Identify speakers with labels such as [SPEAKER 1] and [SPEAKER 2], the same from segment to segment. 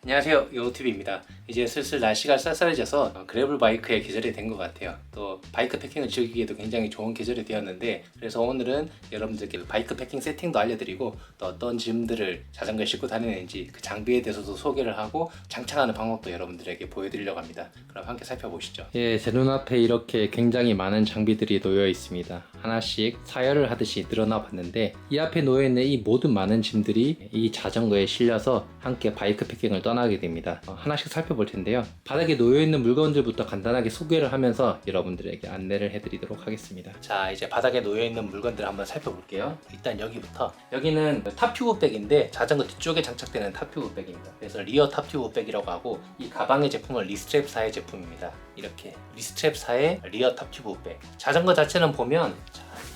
[SPEAKER 1] 안녕하세요, 요우TV입니다. 이제 슬슬 날씨가 쌀쌀해져서 그래블 바이크의 계절이 된 것 같아요. 또 바이크 패킹을 즐기기에도 굉장히 좋은 계절이 되었는데, 그래서 오늘은 여러분들께 바이크 패킹 세팅도 알려드리고 또 어떤 짐들을 자전거에 싣고 다니는지 그 장비에 대해서도 소개를 하고 장착하는 방법도 여러분들에게 보여드리려고 합니다. 그럼 함께 살펴보시죠. 예, 제 눈앞에 이렇게 굉장히 많은 장비들이 놓여 있습니다. 하나씩 사열을 하듯이 늘어나 봤는데, 이 앞에 놓여있는 이 모든 많은 짐들이 이 자전거에 실려서 함께 바이크 패킹을 떠나게 됩니다. 하나씩 살펴볼 텐데요. 바닥에 놓여있는 물건들부터 간단하게 소개를 하면서 여러분들에게 안내를 해드리도록 하겠습니다. 자, 이제 바닥에 놓여있는 물건들을 한번 살펴볼게요. 일단 여기부터. 여기는 탑튜브 백인데 자전거 뒤쪽에 장착되는 탑튜브 백입니다. 그래서 리어 탑튜브 백이라고 하고, 이 가방의 제품은 리스트랩사의 제품입니다. 이렇게 리스트랩사의 리어 탑튜브 백. 자전거 자체는 보면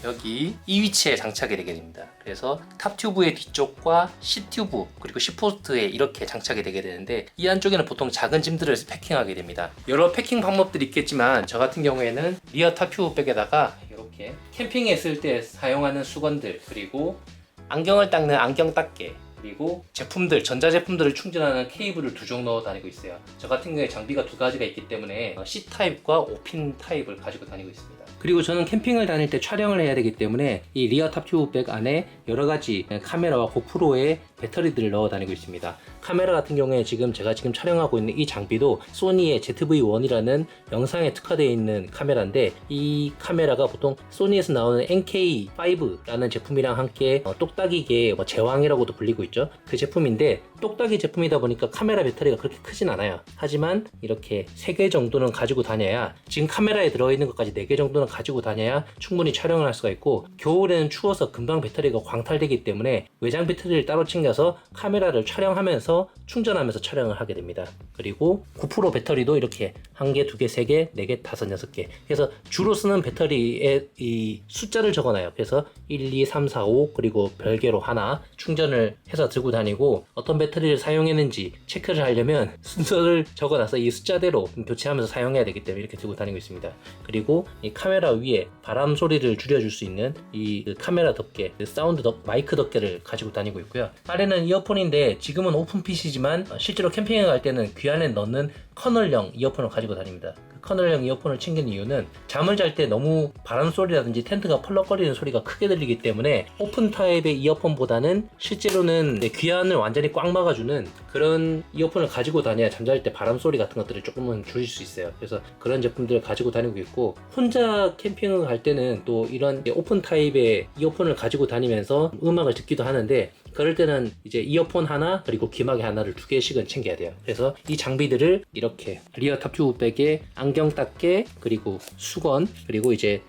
[SPEAKER 1] 여기 이 위치에 장착이 되게 됩니다. 그래서 탑튜브의 뒤쪽과 C튜브 그리고 C포스트에 이렇게 장착이 되게 되는데, 이 안쪽에는 보통 작은 짐들을 패킹하게 됩니다. 여러 패킹 방법들이 있겠지만 저 같은 경우에는 리어 탑튜브 백에다가 이렇게 캠핑에 있을 때 사용하는 수건들, 그리고 안경을 닦는 안경 닦개, 그리고 제품들, 전자제품들을 충전하는 케이블을 두 종 넣어 다니고 있어요. 저 같은 경우에 장비가 두 가지가 있기 때문에 C타입과 5핀 타입을 가지고 다니고 있습니다. 그리고 저는 캠핑을 다닐 때 촬영을 해야 되기 때문에 이 리어 탑튜브 백 안에 여러가지 카메라와 고프로의 배터리들을 넣어 다니고 있습니다. 카메라 같은 경우에 지금 제가 촬영하고 있는 이 장비도 소니의 ZV-1이라는 영상에 특화되어 있는 카메라인데, 이 카메라가 보통 소니에서 나오는 NK5라는 제품이랑 함께 똑딱이계 제왕이라고도 불리고 있죠. 그 제품인데, 똑딱이 제품이다 보니까 카메라 배터리가 그렇게 크진 않아요. 하지만 이렇게 3개 정도는 가지고 다녀야, 지금 카메라에 들어있는 것까지 4개 정도는 가지고 다녀야 충분히 촬영을 할 수가 있고, 겨울에는 추워서 금방 배터리가 광탈되기 때문에 외장 배터리를 따로 챙겨서 카메라를 촬영하면서 충전하면서 촬영을 하게 됩니다. 그리고 9% 배터리도 이렇게 1개, 2개, 3개, 4개, 5, 6개. 그래서 주로 쓰는 배터리의 이 숫자를 적어놔요. 그래서 1, 2, 3, 4, 5 그리고 별개로 하나 충전을 해서 들고 다니고, 어떤 배터리를 사용했는지 체크를 하려면 순서를 적어놔서 이 숫자대로 교체하면서 사용해야 되기 때문에 이렇게 들고 다니고 있습니다. 그리고 이 카메라 위에 바람 소리를 줄여줄 수 있는 이 카메라 덮개, 사운드 마이크 덮개를 가지고 다니고 있고요. 아래는 이어폰인데 지금은 오픈핏이지만 실제로 캠핑에 갈 때는 귀 안에 넣는 커널형 이어폰을 가지고 다닙니다. 그 커널형 이어폰을 챙긴 이유는 잠을 잘 때 너무 바람 소리라든지 텐트가 펄럭거리는 소리가 크게 들리기 때문에, 오픈 타입의 이어폰보다는 실제로는 귀 안을 완전히 꽉 막아주는 그런 이어폰을 가지고 다녀야 잠잘 때 바람 소리 같은 것들을 조금은 줄일 수 있어요. 그래서 그런 제품들을 가지고 다니고 있고, 혼자 캠핑을 갈 때는 또 이런 오픈 타입의 이어폰을 가지고 다니면서 음악을 듣기도 하는데, 그럴 때는 이제 이어폰 하나 그리고 귀마개 하나를 2개씩은 챙겨야 돼요. 그래서 이 장비들을 이렇게 리어 탑튜브 백에 안경 닦개, 그리고 수건, 그리고 이제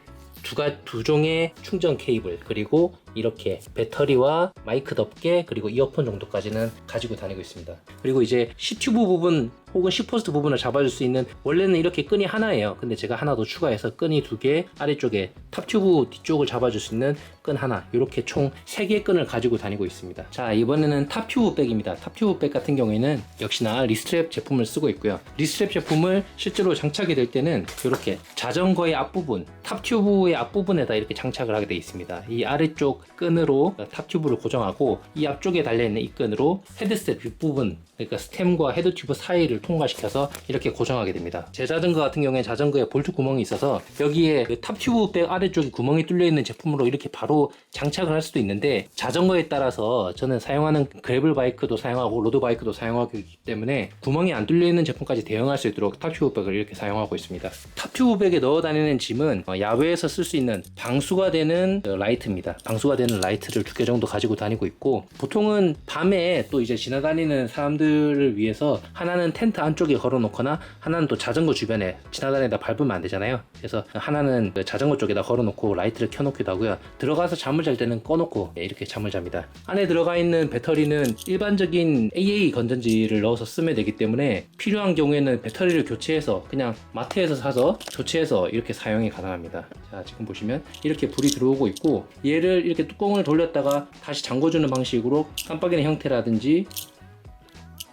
[SPEAKER 1] 두 종의 충전 케이블, 그리고 이렇게 배터리와 마이크 덮개, 그리고 이어폰 정도까지는 가지고 다니고 있습니다. 그리고 이제 C튜브 부분 혹은 C포스트 부분을 잡아줄 수 있는, 원래는 이렇게 끈이 하나예요. 근데 제가 하나 더 추가해서 끈이 2개, 아래쪽에 탑튜브 뒤쪽을 잡아줄 수 있는 끈 하나, 이렇게 총 3개의 끈을 가지고 다니고 있습니다. 자, 이번에는 탑튜브 백입니다. 탑튜브 백 같은 경우에는 역시나 리스트랩 제품을 쓰고 있고요. 리스트랩 제품을 실제로 장착이 될 때는 이렇게 자전거의 앞부분, 탑튜브의 앞부분에다 이렇게 장착을 하게 되어 있습니다. 이 아래쪽 끈으로 탑튜브를 고정하고, 이 앞쪽에 달려있는 이 끈으로 헤드셋 윗부분, 그러니까 스템과 헤드튜브 사이를 통과시켜서 이렇게 고정하게 됩니다. 제 자전거 같은 경우에 자전거에 볼트 구멍이 있어서 여기에 그 탑튜브 백 아래쪽에 구멍이 뚫려 있는 제품으로 이렇게 바로 장착을 할 수도 있는데, 자전거에 따라서 저는 사용하는 그래블 바이크도 사용하고 로드 바이크도 사용하기 때문에 구멍이 안 뚫려 있는 제품까지 대응할 수 있도록 탑튜브 백을 이렇게 사용하고 있습니다. 탑튜브 백에 넣어 다니는 짐은 야외에서 쓸 수 있는 방수가 되는 라이트입니다. 방수가 되는 라이트를 2개 정도 가지고 다니고 있고, 보통은 밤에 또 이제 지나다니는 사람들을 위해서 하나는 텐트 안쪽에 걸어놓거나 하나는 또 자전거 주변에 지나다니다 밟으면 안 되잖아요. 그래서 하나는 자전거 쪽에다 걸어놓고 라이트를 켜놓기도 하고요. 들어가서 잠을 잘 때는 꺼놓고 이렇게 잠을 잡니다. 안에 들어가 있는 배터리는 일반적인 AA 건전지를 넣어서 쓰면 되기 때문에, 필요한 경우에는 배터리를 교체해서 그냥 마트에서 사서 교체해서 이렇게 사용이 가능합니다. 자, 지금 보시면 이렇게 불이 들어오고 있고, 얘를 이렇게 뚜껑을 돌렸다가 다시 잠궈주는 방식으로 깜빡이는 형태라든지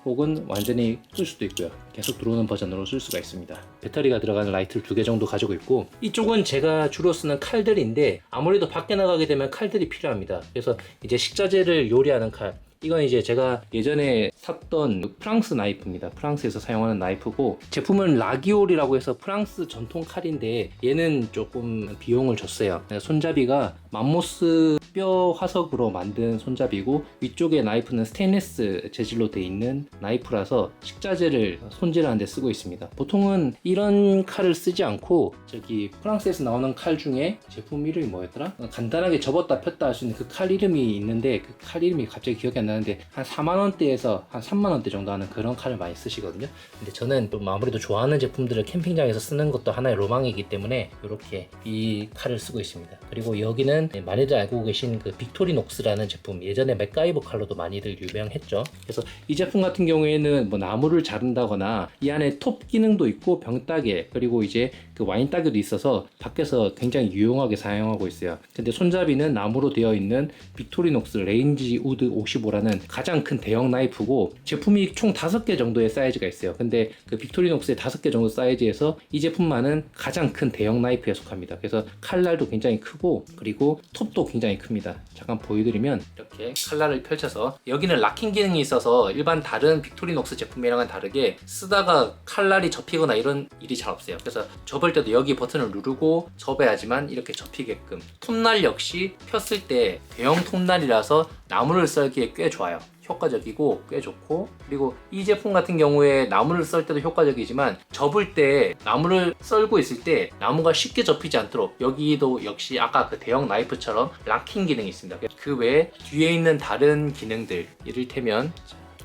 [SPEAKER 1] 혹은 완전히 끌 수도 있고요. 계속 들어오는 버전으로 쓸 수가 있습니다. 배터리가 들어가는 라이트를 2개 정도 가지고 있고, 이쪽은 제가 주로 쓰는 칼들인데 아무래도 밖에 나가게 되면 칼들이 필요합니다. 그래서 이제 식자재를 요리하는 칼, 이건 이제 제가 예전에 샀던 프랑스 나이프입니다. 프랑스에서 사용하는 나이프고 제품은 라기올이라고 해서 프랑스 전통 칼인데 얘는 조금 비용을 줬어요. 손잡이가 맘모스 뼈 화석으로 만든 손잡이고 위쪽에 나이프는 스테인리스 재질로 되어 있는 나이프라서 식자재를 손질하는 데 쓰고 있습니다. 보통은 이런 칼을 쓰지 않고 저기 프랑스에서 나오는 칼 중에 제품 이름이 뭐였더라? 간단하게 접었다 폈다 할 수 있는 그 칼 이름이 있는데 그 칼 이름이 갑자기 기억이 안 나는데 한 4만원대에서 한 3만원대 정도 하는 그런 칼을 많이 쓰시거든요. 근데 저는 좀 아무래도 좋아하는 제품들을 캠핑장에서 쓰는 것도 하나의 로망이기 때문에 이렇게 이 칼을 쓰고 있습니다. 그리고 여기는 많이들 알고 계신 그 빅토리녹스라는 제품, 예전에 맥가이버 칼로도 많이들 유명했죠. 그래서 이 제품 같은 경우에는 뭐 나무를 자른다거나 이 안에 톱 기능도 있고 병따개 그리고 이제 그 와인 따개도 있어서 밖에서 굉장히 유용하게 사용하고 있어요. 근데 손잡이는 나무로 되어 있는 빅토리녹스 레인지 우드 55라는 가장 큰 대형 나이프고 제품이 총 5개 정도의 사이즈가 있어요. 근데 그 빅토리녹스의 5개 정도 사이즈에서 이 제품만은 가장 큰 대형 나이프에 속합니다. 그래서 칼날도 굉장히 크고 그리고 톱도 굉장히 큽니다. 잠깐 보여드리면 이렇게 칼날을 펼쳐서 여기는 락킹 기능이 있어서 일반 다른 빅토리녹스 제품이랑은 다르게 쓰다가 칼날이 접히거나 이런 일이 잘 없어요. 그래서 접을 때도 여기 버튼을 누르고 접어야지만 이렇게 접히게끔. 톱날 역시 폈을 때 대형 톱날이라서 나무를 썰기에 꽤 좋아요. 효과적이고 꽤 좋고, 그리고 이 제품 같은 경우에 나무를 썰 때도 효과적이지만 접을 때 나무를 썰고 있을 때 나무가 쉽게 접히지 않도록 여기도 역시 아까 그 대형 나이프처럼 락킹 기능이 있습니다. 그 외에 뒤에 있는 다른 기능들, 이를테면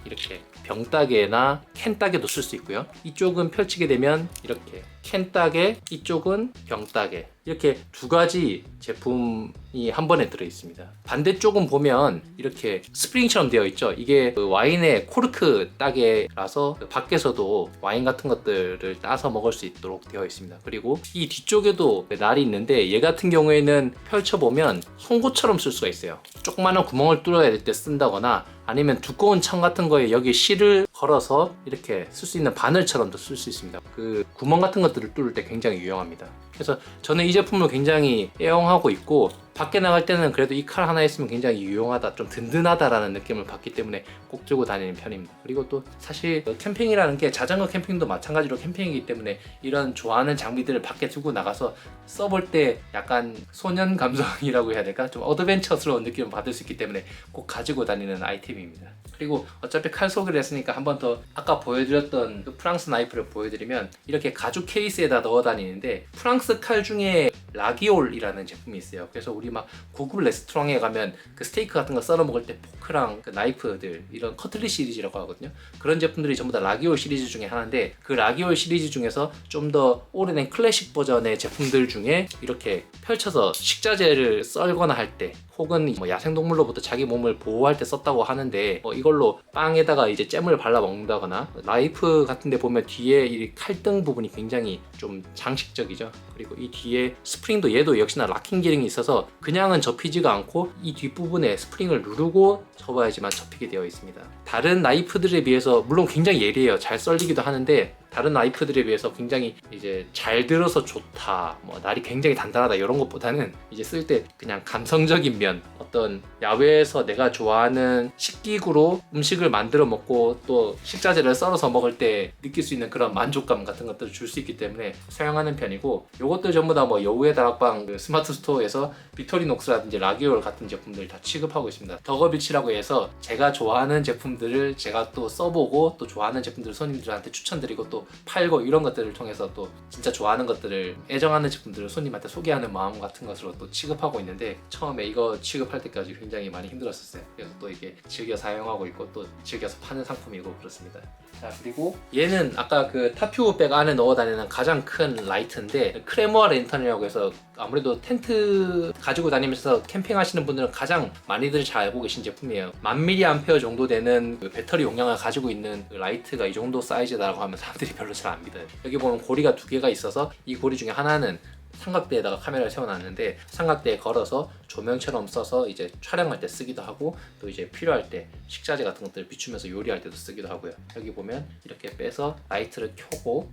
[SPEAKER 1] 이렇게 병따개나 캔따개도 쓸 수 있고요. 이쪽은 펼치게 되면 이렇게 캔따개, 이쪽은 병따개, 이렇게 두 가지 제품이 한 번에 들어 있습니다. 반대쪽은 보면 이렇게 스프링처럼 되어 있죠. 이게 그 와인의 코르크 따개라서 그 밖에서도 와인 같은 것들을 따서 먹을 수 있도록 되어 있습니다. 그리고 이 뒤쪽에도 날이 있는데 얘 같은 경우에는 펼쳐보면 송곳처럼 쓸 수가 있어요. 조그마한 구멍을 뚫어야 될 때 쓴다거나 아니면 두꺼운 청 같은 거에 여기 실을 걸어서 이렇게 쓸 수 있는 바늘처럼도 쓸 수 있습니다. 그 구멍 같은 것들을 뚫을 때 굉장히 유용합니다. 그래서 저는 이 제품을 굉장히 애용하고 있고, 밖에 나갈 때는 그래도 이 칼 하나 있으면 굉장히 유용하다, 좀 든든하다라는 느낌을 받기 때문에 꼭 들고 다니는 편입니다. 그리고 또 사실 캠핑이라는 게 자전거 캠핑도 마찬가지로 캠핑이기 때문에 이런 좋아하는 장비들을 밖에 두고 나가서 써볼 때 약간 소년 감성이라고 해야 될까? 좀 어드벤처스러운 느낌을 받을 수 있기 때문에 꼭 가지고 다니는 아이템입니다. 그리고 어차피 칼 소개를 했으니까 한 번 더 아까 보여드렸던 그 프랑스 나이프를 보여드리면 이렇게 가죽 케이스에다 넣어 다니는데, 프랑스 칼 중에 라기올이라는 제품이 있어요. 그래서 우리 막 고급 레스토랑에 가면 그 스테이크 같은 거 썰어 먹을 때 포크랑 그 나이프들, 이런 커틀리 시리즈라고 하거든요. 그런 제품들이 전부 다 라기올 시리즈 중에 하나인데, 그 라기올 시리즈 중에서 좀 더 오래된 클래식 버전의 제품들 중에 이렇게 펼쳐서 식자재를 썰거나 할 때, 혹은 뭐 야생동물로부터 자기 몸을 보호할 때 썼다고 하는데, 이걸로 빵에다가 이제 잼을 발라 먹는다거나, 나이프 같은 데 보면 뒤에 이 칼등 부분이 굉장히 좀 장식적이죠. 그리고 이 뒤에 스프링도 얘도 역시나 락킹 기능이 있어서 그냥은 접히지가 않고 이 뒷부분에 스프링을 누르고 접어야지만 접히게 되어 있습니다. 다른 나이프들에 비해서 물론 굉장히 예리해요. 잘 썰리기도 하는데 다른 나이프들에 비해서 굉장히 이제 잘 들어서 좋다, 뭐 날이 굉장히 단단하다 이런 것보다는 이제 쓸 때 그냥 감성적인 면, 어떤 야외에서 내가 좋아하는 식기구로 음식을 만들어 먹고 또 식자재를 썰어서 먹을 때 느낄 수 있는 그런 만족감 같은 것들을 줄 수 있기 때문에 사용하는 편이고, 요것들 전부 다 뭐 여우의 다락방 그 스마트 스토어에서 빅토리녹스라든지 라기올 같은 제품들 다 취급하고 있습니다. 더거비치라고 해서 제가 좋아하는 제품들을 제가 또 써보고 또 좋아하는 제품들을 손님들한테 추천드리고 또 팔고, 이런 것들을 통해서 또 진짜 좋아하는 것들을, 애정하는 제품들을 손님한테 소개하는 마음 같은 것으로 또 취급하고 있는데, 처음에 이거 취급할 때까지 굉장히 많이 힘들었었어요. 그래서 또 이게 즐겨 사용하고 있고 또 즐겨서 파는 상품이고 그렇습니다. 자, 그리고 얘는 아까 그 타퓨백 안에 넣어 다니는 가장 큰 라이트인데, 크레모아 랜턴이라고 해서 아무래도 텐트 가지고 다니면서 캠핑하시는 분들은 가장 많이들 잘 알고 계신 제품이에요. 1000mAh 정도 되는 그 배터리 용량을 가지고 있는 그 라이트가 이 정도 사이즈다라고 하면 사람들이 별로 잘 안 믿어요. 여기 보면 고리가 2개가 있어서 이 고리 중에 하나는 삼각대에다가 카메라를 세워놨는데, 삼각대에 걸어서 조명처럼 써서 이제 촬영할 때 쓰기도 하고, 또 이제 필요할 때 식자재 같은 것들을 비추면서 요리할 때도 쓰기도 하고요. 여기 보면 이렇게 빼서 라이트를 켜고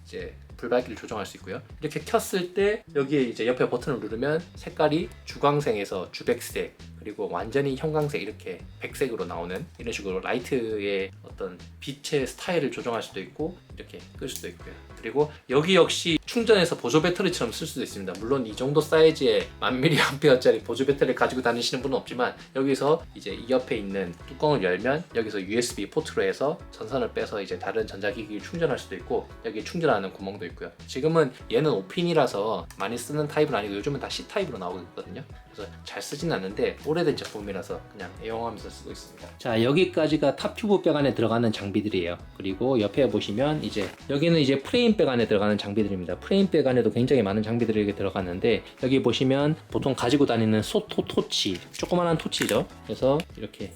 [SPEAKER 1] 이제 불밝기를 조정할 수 있고요. 이렇게 켰을 때 여기에 이제 옆에 버튼을 누르면 색깔이 주광색에서 주백색, 그리고 완전히 형광색 이렇게 백색으로 나오는 이런 식으로 라이트의 어떤 빛의 스타일을 조정할 수도 있고 이렇게 끌 수도 있고요. 그리고 여기 역시 충전해서 보조 배터리처럼 쓸 수도 있습니다. 물론 이 정도 사이즈의 1000mAh짜리 보조 배터리를 가지고 다니시는 분은 없지만 여기서 이제 이 옆에 있는 뚜껑을 열면 여기서 USB 포트로 해서 전선을 빼서 이제 다른 전자기기를 충전할 수도 있고 여기 충전하는 구멍도 있고요. 지금은 얘는 5핀이라서 많이 쓰는 타입은 아니고 요즘은 다 C타입으로 나오고 있거든요. 그래서 잘 쓰진 않는데 오래된 제품이라서 그냥 애용하면서 쓰고 있습니다. 자, 여기까지가 탑 튜브 백 안에 들어가는 장비들이에요. 그리고 옆에 보시면 이제 여기는 이제 프레임 백 안에 들어가는 장비들입니다. 프레임 백 안에도 굉장히 많은 장비들이 이렇게 들어가는데 여기 보시면 보통 가지고 다니는 소토 토치, 조그만한 토치죠. 그래서 이렇게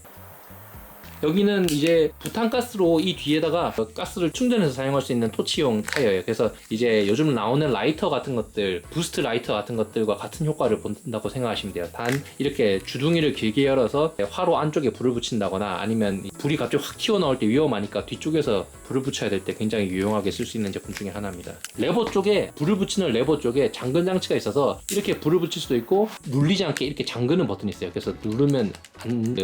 [SPEAKER 1] 여기는 이제 부탄가스로 이 뒤에다가 가스를 충전해서 사용할 수 있는 토치용 타이어예요. 그래서 이제 요즘 나오는 라이터 같은 것들, 부스트 라이터 같은 것들과 같은 효과를 본다고 생각하시면 돼요. 단 이렇게 주둥이를 길게 열어서 화로 안쪽에 불을 붙인다거나 아니면 불이 갑자기 확 튀어나올 때 위험하니까 뒤쪽에서 불을 붙여야 될 때 굉장히 유용하게 쓸 수 있는 제품 중에 하나입니다. 레버 쪽에 불을 붙이는 레버 쪽에 잠근 장치가 있어서 이렇게 불을 붙일 수도 있고 눌리지 않게 이렇게 잠그는 버튼이 있어요. 그래서 누르면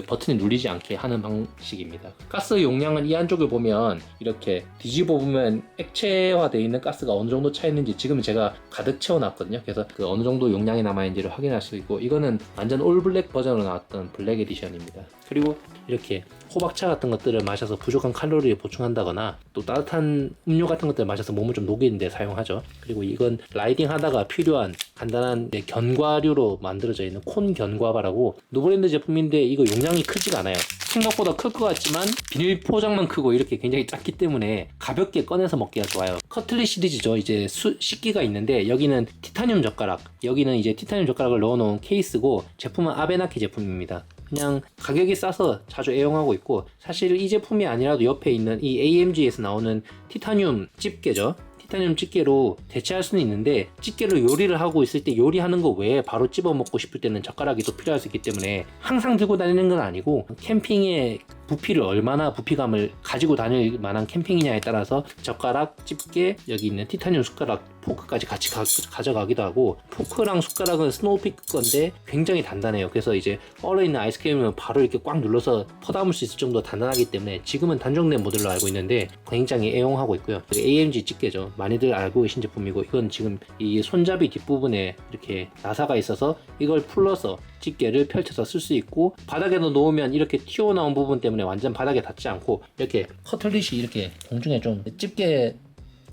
[SPEAKER 1] 버튼이 눌리지 않게 하는 방식입니다. 가스 용량은 이 안쪽을 보면 이렇게 뒤집어 보면 액체화되어 있는 가스가 어느 정도 차 있는지 지금은 제가 가득 채워놨거든요. 그래서 그 어느 정도 용량이 남아있는지를 확인할 수 있고 이거는 완전 올 블랙 버전으로 나왔던 블랙 에디션입니다. 그리고 이렇게 호박차 같은 것들을 마셔서 부족한 칼로리를 보충한다거나 또 따뜻한 음료 같은 것들을 마셔서 몸을 좀 녹이는데 사용하죠. 그리고 이건 라이딩 하다가 필요한 간단한 견과류로 만들어져 있는 콘 견과바라고 노브랜드 제품인데 이거 용량이 크지가 않아요. 생각보다 클 것 같지만 비닐 포장만 크고 이렇게 굉장히 작기 때문에 가볍게 꺼내서 먹기가 좋아요. 커틀리 시리즈죠. 이제 식기가 있는데 여기는 티타늄 젓가락, 여기는 이제 티타늄 젓가락을 넣어놓은 케이스고 제품은 아베나키 제품입니다. 그냥 가격이 싸서 자주 애용하고 있고 사실 이 제품이 아니라도 옆에 있는 이 AMG에서 나오는 티타늄 집게죠. 티타늄 집게로 대체할 수는 있는데 집게로 요리를 하고 있을 때 요리하는 거 외에 바로 집어 먹고 싶을 때는 젓가락이 또 필요할 수 있기 때문에 항상 들고 다니는 건 아니고 캠핑에 부피를 얼마나 부피감을 가지고 다닐 만한 캠핑이냐에 따라서 젓가락, 집게, 여기 있는 티타늄 숟가락, 포크까지 같이 가져가기도 하고 포크랑 숟가락은 스노우피크 건데 굉장히 단단해요. 그래서 이제 얼어있는 아이스크림을 바로 이렇게 꽉 눌러서 퍼담을 수 있을 정도로 단단하기 때문에 지금은 단종된 모델로 알고 있는데 굉장히 애용하고 있고요. AMG 집게죠. 많이들 알고 계신 제품이고 이건 지금 이 손잡이 뒷부분에 이렇게 나사가 있어서 이걸 풀러서 집게를 펼쳐서 쓸 수 있고 바닥에도 놓으면 이렇게 튀어나온 부분 때문에 완전 바닥에 닿지 않고 이렇게 커틀릿이 이렇게 공중에 좀 집게로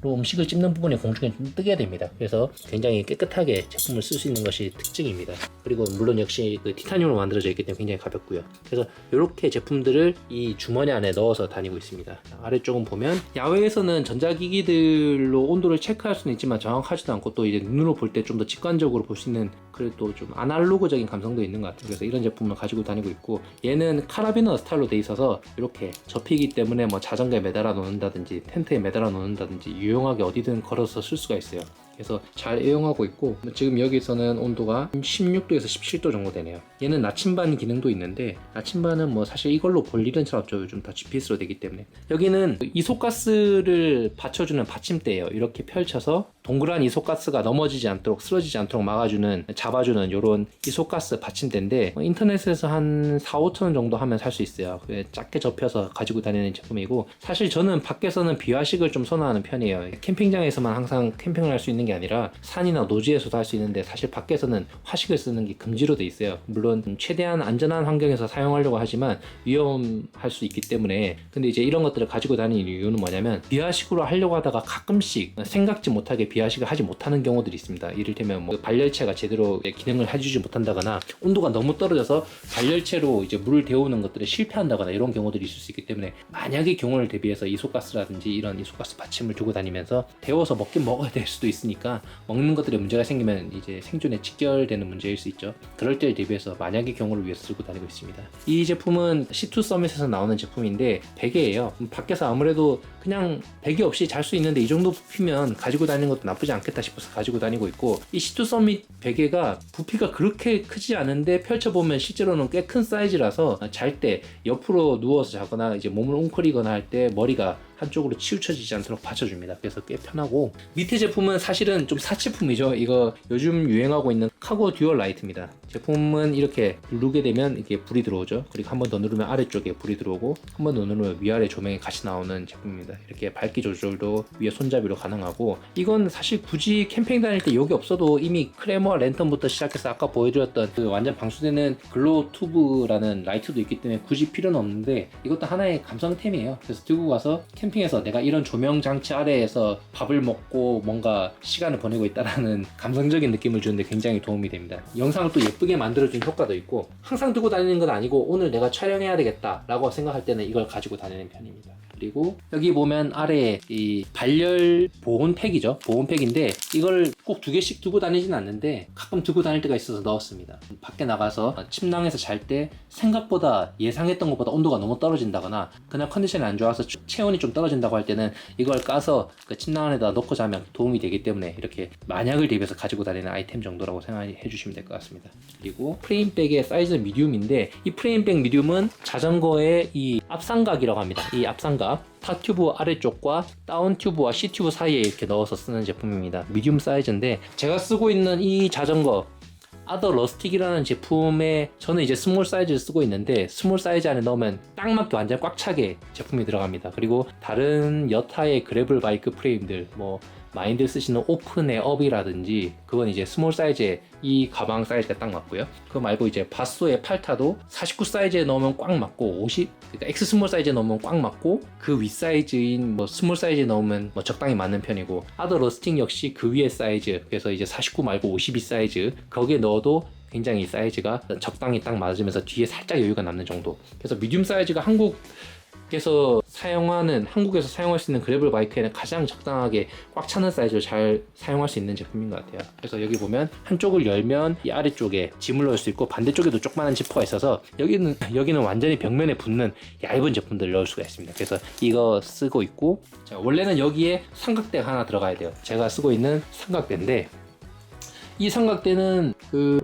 [SPEAKER 1] 음식을 찝는 부분이 공중에 좀 뜨게 됩니다. 그래서 굉장히 깨끗하게 제품을 쓸 수 있는 것이 특징입니다. 그리고 물론 역시 그 티타늄으로 만들어져 있기 때문에 굉장히 가볍고요. 그래서 이렇게 제품들을 이 주머니 안에 넣어서 다니고 있습니다. 아래쪽은 보면 야외에서는 전자기기들로 온도를 체크할 수는 있지만 정확하지도 않고 또 이제 눈으로 볼 때 좀 더 직관적으로 볼 수 있는 그래도 좀 아날로그적인 감성도 있는 것 같아요. 그래서 이런 제품을 가지고 다니고 있고 얘는 카라비너 스타일로 돼 있어서 이렇게 접히기 때문에 뭐 자전거에 매달아 놓는다든지 텐트에 매달아 놓는다든지 유용하게 어디든 걸어서 쓸 수가 있어요. 그래서 잘 애용하고 있고 지금 여기서는 온도가 16도에서 17도 정도 되네요. 얘는 나침반 기능도 있는데 나침반은 뭐 사실 이걸로 볼 일은 잘 없죠. 요즘 다 GPS로 되기 때문에. 여기는 이소가스를 받쳐주는 받침대예요. 이렇게 펼쳐서 동그란 이소가스가 넘어지지 않도록 쓰러지지 않도록 막아주는 잡아주는 이런 이소가스 받침대인데 인터넷에서 한 4-5천 원 정도 하면 살 수 있어요. 작게 접혀서 가지고 다니는 제품이고 사실 저는 밖에서는 비화식을 좀 선호하는 편이에요. 캠핑장에서만 항상 캠핑을 할 수 있는 게 아니라 산이나 노지에서도 할 수 있는데 사실 밖에서는 화식을 쓰는 게 금지로 돼 있어요. 물론 최대한 안전한 환경에서 사용하려고 하지만 위험할 수 있기 때문에 근데 이제 이런 것들을 가지고 다니는 이유는 뭐냐면 비화식으로 하려고 하다가 가끔씩 생각지 못하게 비화식을 하지 못하는 경우들이 있습니다. 이를테면 뭐 발열체가 제대로 기능을 해주지 못한다거나 온도가 너무 떨어져서 발열체로 이제 물을 데우는 것들을 실패한다거나 이런 경우들이 있을 수 있기 때문에 만약의 경우를 대비해서 이소가스라든지 이런 이소가스 받침을 두고 다니면서 데워서 먹긴 먹어야 될 수도 있으니까 먹는 것들에 문제가 생기면 이제 생존에 직결되는 문제일 수 있죠. 그럴 때에 대비해서 만약의 경우를 위해서 들고 다니고 있습니다. 이 제품은 C2 서밋에서 나오는 제품인데 베개예요. 밖에서 아무래도 그냥 베개 없이 잘 수 있는데 이 정도 부피면 가지고 다니는 것도 나쁘지 않겠다 싶어서 가지고 다니고 있고 이 C2 서밋 베개가 부피가 그렇게 크지 않은데 펼쳐보면 실제로는 꽤 큰 사이즈라서 잘 때 옆으로 누워서 자거나 이제 몸을 웅크리거나 할 때 머리가 한쪽으로 치우쳐지지 않도록 받쳐줍니다. 그래서 꽤 편하고, 밑에 제품은 사실은 좀 사치품이죠. 이거 요즘 유행하고 있는 카고 듀얼 라이트입니다. 제품은 이렇게 누르게 되면 이렇게 불이 들어오죠. 그리고 한 번 더 누르면 아래쪽에 불이 들어오고, 한 번 더 누르면 위아래 조명이 같이 나오는 제품입니다. 이렇게 밝기 조절도 위에 손잡이로 가능하고, 이건 사실 굳이 캠핑 다닐 때 여기 없어도 이미 크레모와 랜턴부터 시작해서 아까 보여드렸던 그 완전 방수되는 글로우 튜브라는 라이트도 있기 때문에 굳이 필요는 없는데, 이것도 하나의 감성템이에요. 그래서 들고 가서 캠핑에서 내가 이런 조명 장치 아래에서 밥을 먹고 뭔가 시간을 보내고 있다라는 감성적인 느낌을 주는데 굉장히 도움이 됩니다. 영상을 또 예쁘게 만들어준 효과도 있고, 항상 들고 다니는 건 아니고 오늘 내가 촬영해야 되겠다 라고 생각할 때는 이걸 가지고 다니는 편입니다. 그리고 여기 보면 아래에 이 발열 보온팩이죠. 보온팩인데 이걸 꼭 2개씩 두고 다니진 않는데 가끔 두고 다닐 때가 있어서 넣었습니다. 밖에 나가서 침낭에서 잘 때 생각보다 예상했던 것보다 온도가 너무 떨어진다거나 그날 컨디션이 안 좋아서 체온이 좀 떨어진다고 할 때는 이걸 까서 그 침낭 안에다 넣고 자면 도움이 되기 때문에 이렇게 만약을 대비해서 가지고 다니는 아이템 정도라고 생각해 주시면 될 것 같습니다. 그리고 프레임백의 사이즈 미디움인데, 이 프레임백 미디움은 자전거의 이 앞상각이라고 합니다. 이 앞상각, 타 튜브 아래쪽과 다운 튜브와 C 튜브 사이에 이렇게 넣어서 쓰는 제품입니다. 미디움 사이즈인데, 제가 쓰고 있는 이 자전거 아더 러스틱이라는 제품에 저는 이제 스몰 사이즈를 쓰고 있는데, 스몰 사이즈 안에 넣으면 딱 맞게 완전 꽉 차게 제품이 들어갑니다. 그리고 다른 여타의 그래블 바이크 프레임들, 뭐 마인드 쓰시는 오픈의 업이라든지 그건 이제 스몰 사이즈에 이 가방 사이즈가 딱 맞고요. 그거 말고 이제 바소의 팔타도 49 사이즈에 넣으면 꽉 맞고, 50 그러니까 X 스몰 사이즈에 넣으면 꽉 맞고, 그 윗 사이즈인 뭐 스몰 사이즈에 넣으면 뭐 적당히 맞는 편이고, 아더 러스틱 역시 그 위에 사이즈, 그래서 이제 49 말고 52 사이즈 거기에 넣어도 굉장히 사이즈가 적당히 딱 맞으면서 뒤에 살짝 여유가 남는 정도. 그래서 미디움 사이즈가 한국에서 사용할 수 있는 그래블 바이크에는 가장 적당하게 꽉 차는 사이즈를 잘 사용할 수 있는 제품인 것 같아요. 그래서 여기 보면 한쪽을 열면 이 아래쪽에 짐을 넣을 수 있고, 반대쪽에도 조그마한 지퍼가 있어서 여기는 완전히 벽면에 붙는 얇은 제품들을 넣을 수가 있습니다. 그래서 이거 쓰고 있고, 자, 원래는 여기에 삼각대가 하나 들어가야 돼요. 제가 쓰고 있는 삼각대인데, 이 삼각대는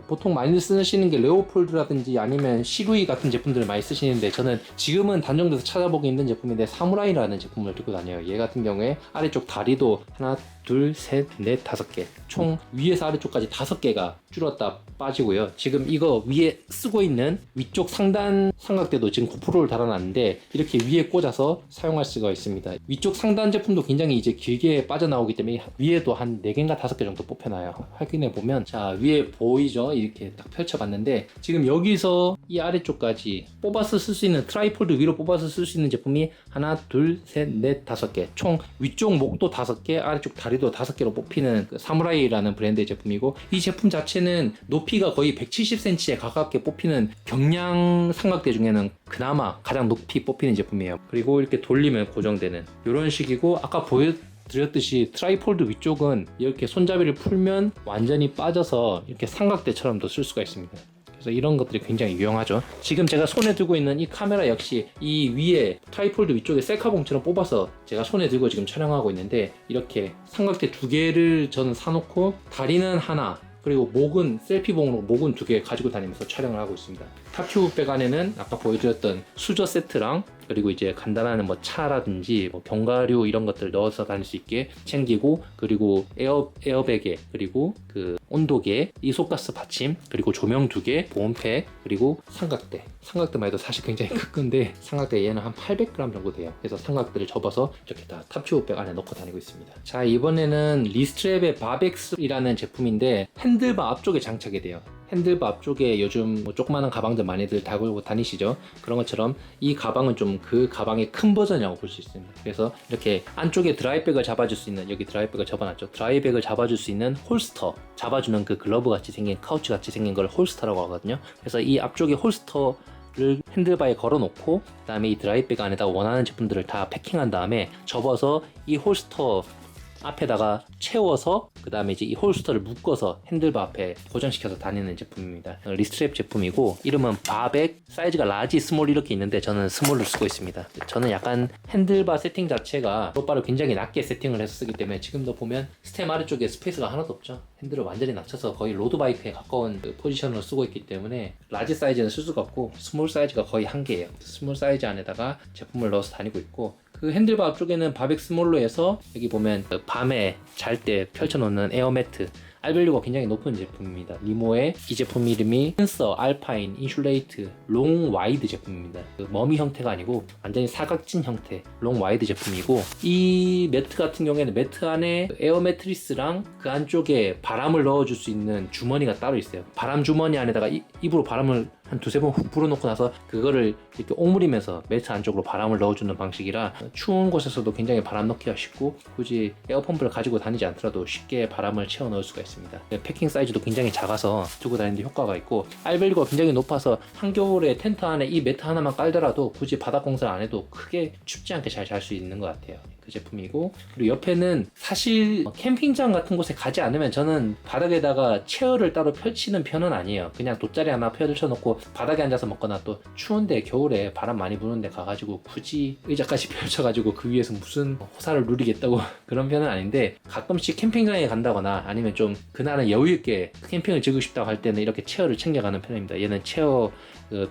[SPEAKER 1] 보통 많이 쓰시는 게 레오폴드라든지 아니면 시루이 같은 제품들을 많이 쓰시는데, 저는 지금은 단종돼서 찾아보기 힘든 제품인데 사무라이라는 제품을 들고 다녀요. 얘 같은 경우에 아래쪽 다리도 하나, 둘, 셋, 넷, 5개, 총 위에서 아래쪽까지 5개가 줄었다 빠지고요. 지금 이거 위에 쓰고 있는 위쪽 상단 삼각대도 지금 9%를 달아놨는데 이렇게 위에 꽂아서 사용할 수가 있습니다. 위쪽 상단 제품도 굉장히 이제 길게 빠져나오기 때문에 위에도 한 4개인가 5개 정도 뽑혀놔요. 확인해 보면, 자, 위에 보이죠? 이렇게 딱 펼쳐봤는데 지금 여기서 이 아래쪽까지 뽑아서 쓸 수 있는, 트라이폴드 위로 뽑아서 쓸 수 있는 제품이 하나, 둘, 셋, 넷, 5개, 총 위쪽 목도 5개, 아래쪽 다리도 5개로 뽑히는 그 사무라이라는 브랜드의 제품이고, 이 제품 자체는 높이가 거의 170cm에 가깝게 뽑히는 경량 삼각대 중에는 그나마 가장 높이 뽑히는 제품이에요. 그리고 이렇게 돌리면 고정되는 이런 식이고, 아까 보여드렸듯이 트라이폴드 위쪽은 이렇게 손잡이를 풀면 완전히 빠져서 이렇게 삼각대처럼도 쓸 수가 있습니다. 그래서 이런 것들이 굉장히 유용하죠. 지금 제가 손에 들고 있는 이 카메라 역시 이 위에 트라이폴드 위쪽에 셀카봉처럼 뽑아서 제가 손에 들고 지금 촬영하고 있는데, 이렇게 삼각대 2개를 저는 사놓고 다리는 하나, 그리고 목은 셀피봉으로 목은 2개 가지고 다니면서 촬영을 하고 있습니다. 탑튜브백 안에는 아까 보여드렸던 수저 세트랑 그리고 이제 간단한 뭐 차라든지 뭐 견과류 이런 것들 넣어서 다닐 수 있게 챙기고, 그리고 에어백에 그리고 그 온도계, 이소가스 받침, 그리고 조명 2개, 보온팩, 그리고 삼각대만 해도 사실 굉장히 큰 건데, 삼각대 얘는 한 800g 정도 돼요. 그래서 삼각대를 접어서 이렇게 다 탑튜브백 안에 넣고 다니고 있습니다. 자, 이번에는 리스트랩의 바벡스라는 제품인데 핸들바 앞쪽에 장착이 돼요. 핸들바 앞쪽에 요즘 뭐 조그마한 가방들 많이들 달고 다니시죠? 그런 것처럼 이 가방은 좀 그 가방의 큰 버전이라고 볼 수 있습니다. 그래서 이렇게 안쪽에 드라이백을 잡아줄 수 있는, 여기 드라이백을 접어놨죠. 드라이백을 잡아줄 수 있는 홀스터, 잡아주는 그 글러브 같이 생긴, 카우치 같이 생긴 걸 홀스터라고 하거든요. 그래서 이 앞쪽에 홀스터를 핸들바에 걸어놓고, 그 다음에 이 드라이백 안에다 원하는 제품들을 다 패킹한 다음에 접어서 이 홀스터 앞에다가 채워서 그 다음에 이제 이 홀스터를 묶어서 핸들바 앞에 고정시켜서 다니는 제품입니다. 리스트랩 제품이고, 이름은 바벡, 사이즈가 라지, 스몰 이렇게 있는데 저는 스몰을 쓰고 있습니다. 저는 약간 핸들바 세팅 자체가 드롭바를 굉장히 낮게 세팅을 해서 쓰기 때문에 지금도 보면 스템 아래쪽에 스페이스가 하나도 없죠. 핸들을 완전히 낮춰서 거의 로드바이크에 가까운 그 포지션으로 쓰고 있기 때문에 라지 사이즈는 쓸 수가 없고 스몰 사이즈가 거의 한계예요. 스몰 사이즈 안에다가 제품을 넣어서 다니고 있고, 그 핸들바 앞쪽에는 바백 스몰로에서 여기 보면 밤에 잘 때 펼쳐놓는 에어매트 알밸류가 굉장히 높은 제품입니다. 니모의 이 제품 이름이 텐서 알파인 인슐레이트 롱 와이드 제품입니다. 그 머미 형태가 아니고 완전히 사각진 형태 롱 와이드 제품이고, 이 매트 같은 경우에는 매트 안에 에어 매트리스랑 그 안쪽에 바람을 넣어줄 수 있는 주머니가 따로 있어요. 바람 주머니 안에다가 입으로 바람을 한 두세 번 훅 불어넣고 나서 그거를 이렇게 오므리면서 매트 안쪽으로 바람을 넣어주는 방식이라 추운 곳에서도 굉장히 바람 넣기가 쉽고, 굳이 에어펌프를 가지고 다니지 않더라도 쉽게 바람을 채워 넣을 수가 있습니다. 패킹 사이즈도 굉장히 작아서 들고 다니는데 효과가 있고, 알밸류가 굉장히 높아서 한겨울에 텐트 안에 이 매트 하나만 깔더라도 굳이 바닥 공사를 안 해도 크게 춥지 않게 잘 잘 수 있는 것 같아요. 그 제품이고, 그리고 옆에는 사실 캠핑장 같은 곳에 가지 않으면 저는 바닥에다가 체어를 따로 펼치는 편은 아니에요. 그냥 돗자리 하나 펼쳐놓고 바닥에 앉아서 먹거나, 또 추운데 겨울에 바람 많이 부는데 가가지고 굳이 의자까지 펼쳐가지고 그 위에서 무슨 호사를 누리겠다고 그런 편은 아닌데, 가끔씩 캠핑장에 간다거나 아니면 좀 그날은 여유있게 캠핑을 즐기고 싶다고 할 때는 이렇게 체어를 챙겨가는 편입니다. 얘는 체어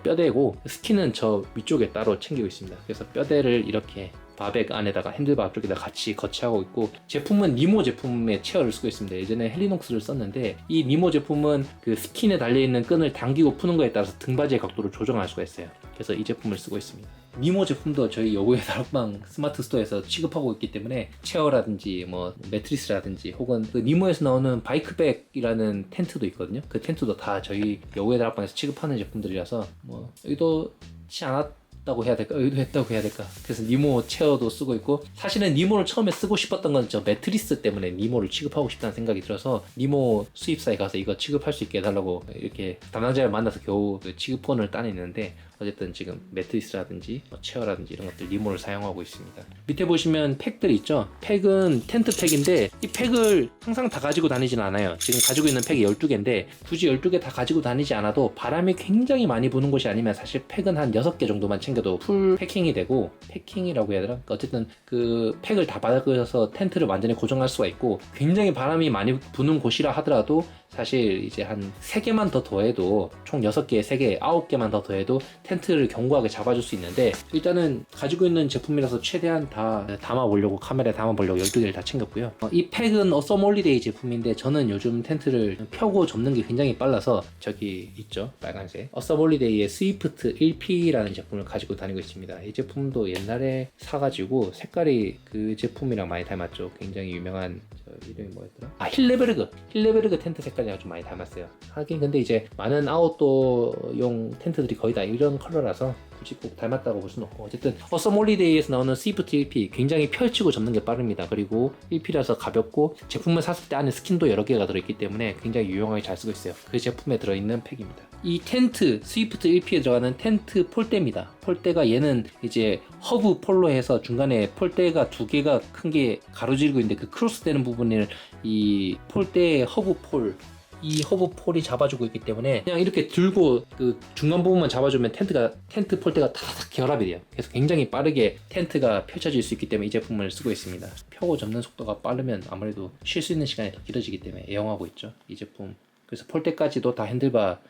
[SPEAKER 1] 뼈대고 스키는 저 위쪽에 따로 챙기고 있습니다. 그래서 뼈대를 이렇게 바백 안에다가 핸들바 앞쪽에다 같이 거치하고 있고, 제품은 니모 제품의 체어를 쓰고 있습니다. 예전에 헬리녹스를 썼는데 이 니모 제품은 그 스킨에 달려있는 끈을 당기고 푸는 거에 따라서 등받이의 각도를 조정할 수가 있어요. 그래서 이 제품을 쓰고 있습니다. 니모 제품도 저희 여고의 다락방 스마트 스토어에서 취급하고 있기 때문에 체어라든지 뭐 매트리스라든지 혹은 그 니모에서 나오는 바이크백이라는 텐트도 있거든요. 그 텐트도 다 저희 여고의 다락방에서 취급하는 제품들이라서 뭐 의도치 않았다고 해야 될까? 의도했다고 해야 될까? 그래서 니모 체어도 쓰고 있고, 사실은 니모를 처음에 쓰고 싶었던 건 저 매트리스 때문에 니모를 취급하고 싶다는 생각이 들어서 니모 수입사에 가서 이거 취급할 수 있게 해달라고 이렇게 담당자를 만나서 겨우 그 취급권을 따냈는데, 어쨌든 지금 매트리스라든지 체어라든지 이런 것들 니모를 사용하고 있습니다. 밑에 보시면 팩들이 있죠. 팩은 텐트 팩인데 이 팩을 항상 다 가지고 다니진 않아요. 지금 가지고 있는 팩이 12개인데 굳이 12개 다 가지고 다니지 않아도 바람이 굉장히 많이 부는 곳이 아니면 사실 팩은 한 6개 정도만 챙겨도 풀 패킹이 되고, 패킹이라고 해야 되나? 어쨌든 그 팩을 다 받아서 텐트를 완전히 고정할 수가 있고, 굉장히 바람이 많이 부는 곳이라 하더라도 사실 이제 한 3개만 더 더해도 총 6개, 3개, 9개만 더 더해도 텐트를 견고하게 잡아줄 수 있는데, 일단은 가지고 있는 제품이라서 최대한 다 담아보려고, 카메라에 담아보려고 12개를 다 챙겼고요. 이 팩은 어썸홀리데이 제품인데 저는 요즘 텐트를 펴고 접는 게 굉장히 빨라서 저기 있죠, 빨간색 어썸홀리데이의 스위프트 1P라는 제품을 가지고 다니고 있습니다. 이 제품도 옛날에 사가지고 색깔이 그 제품이랑 많이 닮았죠. 굉장히 유명한 이름이 뭐였더라? 힐레베르그 텐트 색깔이랑 좀 많이 닮았어요. 하긴 근데 이제 많은 아웃도어용 텐트들이 거의 다 이런 컬러라서 굳이 꼭 닮았다고 볼 수는 없고, 어쨌든 어썸홀리데이에서 나오는 스위프트 1P 굉장히 펼치고 접는 게 빠릅니다. 그리고 1P라서 가볍고 제품을 샀을 때 안에 스킨도 여러 개가 들어있기 때문에 굉장히 유용하게 잘 쓰고 있어요. 그 제품에 들어있는 팩입니다. 이 텐트 스위프트 1P에 들어가는 텐트 폴대입니다. 폴대가 얘는 이제 허브 폴로 해서 중간에 폴대가 2개가 큰 게 가로지르고 있는데 그 크로스 되는 부분을 이 폴대의 허브 폴, 이 허브 폴이 잡아주고 있기 때문에 그냥 이렇게 들고 그 중간 부분만 잡아주면 텐트 폴대가 다닥 결합이 돼요. 그래서 굉장히 빠르게 텐트가 펼쳐질 수 있기 때문에 이 제품을 쓰고 있습니다. 펴고 접는 속도가 빠르면 아무래도 쉴 수 있는 시간이 더 길어지기 때문에 애용하고 있죠, 이 제품. 그래서 폴대까지도 다 핸들바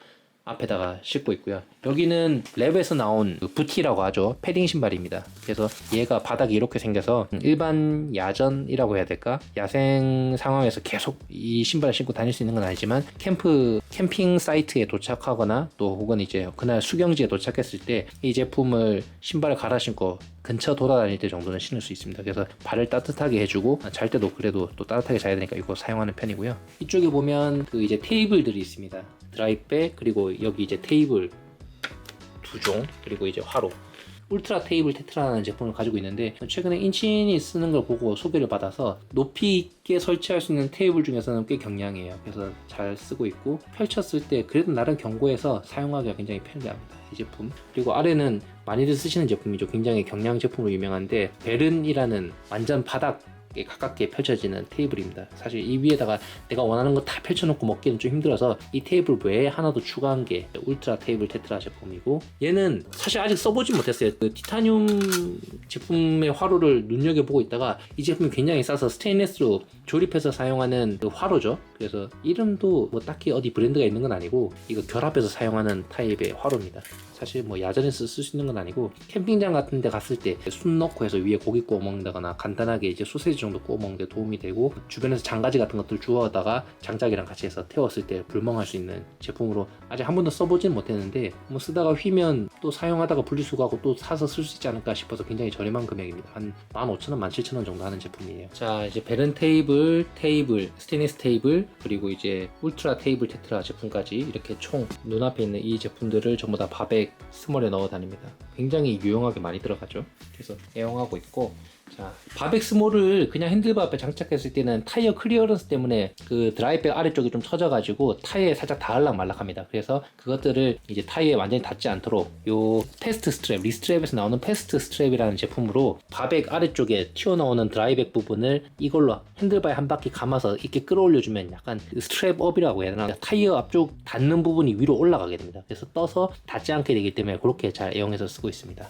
[SPEAKER 1] 앞에다가 싣고 있고요. 여기는 랩에서 나온 그 부티라고 하죠. 패딩 신발입니다. 그래서 얘가 바닥이 이렇게 생겨서 일반 야전이라고 해야 될까? 야생 상황에서 계속 이 신발을 신고 다닐 수 있는 건 아니지만 캠핑 사이트에 도착하거나 또 혹은 이제 그날 수경지에 도착했을 때 이 제품을 신발을 갈아 신고 근처 돌아다닐 때 정도는 신을 수 있습니다. 그래서 발을 따뜻하게 해주고 잘 때도 그래도 또 따뜻하게 자야 되니까 이거 사용하는 편이고요. 이쪽에 보면 그 이제 테이블들이 있습니다. 드라이백, 그리고 여기 이제 테이블 2종, 그리고 이제 화로, 울트라 테이블 테트라라는 제품을 가지고 있는데, 최근에 인친이 쓰는 걸 보고 소개를 받아서 높이 있게 설치할 수 있는 테이블 중에서는 꽤 경량해요. 그래서 잘 쓰고 있고, 펼쳤을 때 그래도 나름 견고해서 사용하기가 굉장히 편리합니다, 이 제품. 그리고 아래는 많이들 쓰시는 제품이죠. 굉장히 경량 제품으로 유명한데 베른이라는 완전 바닥
[SPEAKER 2] 가깝게 펼쳐지는 테이블입니다. 사실 이 위에다가 내가 원하는 거 다 펼쳐놓고 먹기는 좀 힘들어서 이 테이블 외에 하나 더 추가한 게 울트라 테이블 테트라 제품이고, 얘는 사실 아직 써보진 못했어요. 그 티타늄 제품의 화로를 눈여겨보고 있다가 이 제품이 굉장히 싸서 스테인리스로 조립해서 사용하는 그 화로죠. 그래서 이름도 뭐 딱히 어디 브랜드가 있는 건 아니고 이거 결합해서 사용하는 타입의 화로입니다. 사실 뭐 야전에서 쓸 수 있는 건 아니고 캠핑장 같은 데 갔을 때 숯 넣고 해서 위에 고기 구워 먹는다거나 간단하게 이제 소세지 정도 구워 먹는 데 도움이 되고, 주변에서 장가지 같은 것들 주워다가 장작이랑 같이 해서 태웠을 때 불멍할 수 있는 제품으로 아직 한 번도 써보진 못했는데, 뭐 쓰다가 휘면 또 사용하다가 분리수거하고 또 사서 쓸 수 있지 않을까 싶어서 굉장히 저렴한 금액입니다. 한 15,000원, 17,000원 정도 하는 제품이에요. 자, 이제 베른 테이블, 스테인리스 테이블, 그리고 이제 울트라 테이블 테트라 제품까지 이렇게 총 눈앞에 있는 이 제품들을 전부 다 바백 스몰에 넣어 다닙니다. 굉장히 유용하게 많이 들어가죠. 그래서 애용하고 있고, 자, 바백 스몰을 그냥 핸들바에 장착했을 때는 타이어 클리어런스 때문에 그 드라이백 아래쪽이 좀 처져가지고 타이어에 살짝 닿을락 말락합니다. 그래서 그것들을 이제 타이어에 완전히 닿지 않도록 요 패스트 스트랩, 리스트랩에서 나오는 패스트 스트랩이라는 제품으로 바백 아래쪽에 튀어나오는 드라이백 부분을 이걸로 핸들바에 한 바퀴 감아서 이렇게 끌어올려주면 약간 스트랩 업이라고 해야 되나, 타이어 앞쪽 닿는 부분이 위로 올라가게 됩니다. 그래서 떠서 닿지 않게 되기 때문에 그렇게 잘 애용해서 쓰고 있습니다.